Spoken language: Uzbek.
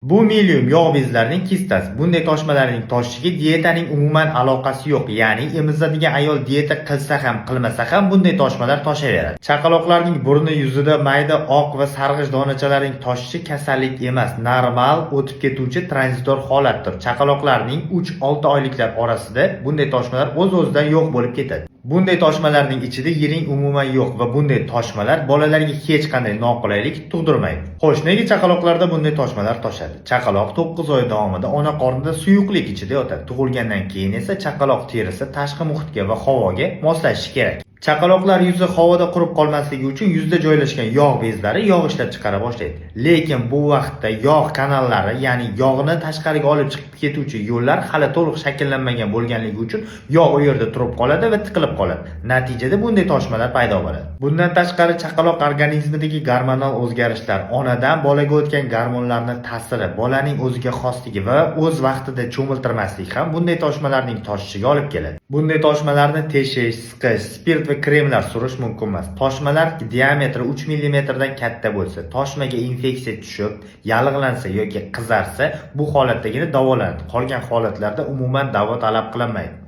Bu millium yog' bezlarining kistasi. Bunday toshmalarning toshishiga diyetaning umuman aloqasi yo'q. Ya'ni emizadigan ayol diyeta qilsa ham, qilmasa ham bunday toshmalar toshaveradi. Chaqaloqlarning burni yuzida mayda oq va sarg'ish donachalarining toshishi kasallik emas, normal o'tib ketuvchi tranzitor holatdir. Chaqaloqlarning 3-6 oyliklar orasida bunday toshmalar o'z-o'zidan yo'q bo'lib ketadi. Bunday toshmalarning ichida yiring umuman yo'q va bunday toshmalar bolalarga hech qanday noqulaylik tug'dirmaydi. Xo'sh, nega chaqaloqlarda bunday toshmalar toshadi? Chaqaloq 9 oy davomida ona qornida suyuqlik ichida yotadi. Tug'ilgandan keyin esa chaqaloq terisi tashqi muhitga va havoga moslashishi kerak. Chaqaloqlar yuzi havoda qurib qolmasligi uchun yuzda joylashgan yog' bezlari yog' ishlab chiqara boshlaydi. Lekin bu vaqtda yog' kanallari, ya'ni yog'ni tashqariga olib chiqib ketuvchi yo'llar hali to'liq shakllanmagan bo'lganligi uchun yog' u yerda turib qoladi va tiqilib qoladi. Natijada bunday toshmalar paydo bo'ladi. Bundan tashqari chaqaloq organizmidagi gormonal o'zgarishlar, onadan bolaga o'tgan gormonlarning ta'siri, bolaning o'ziga xosligi va o'z vaqtida cho'miltirmaslik ham bunday toshmalarning toshishiga olib keladi. Bunday toshmalarni teshish, siqish, spirt va kremlar surish mumkin emas. Toshmalar diametri 3 mm dan katta bo'lsa, toshmaga infeksiya tushib, yallig'lansa yoki qizarsa, bu holatdagina davolanadi. Qolgan holatlarda umuman davo talab qilinmaydi.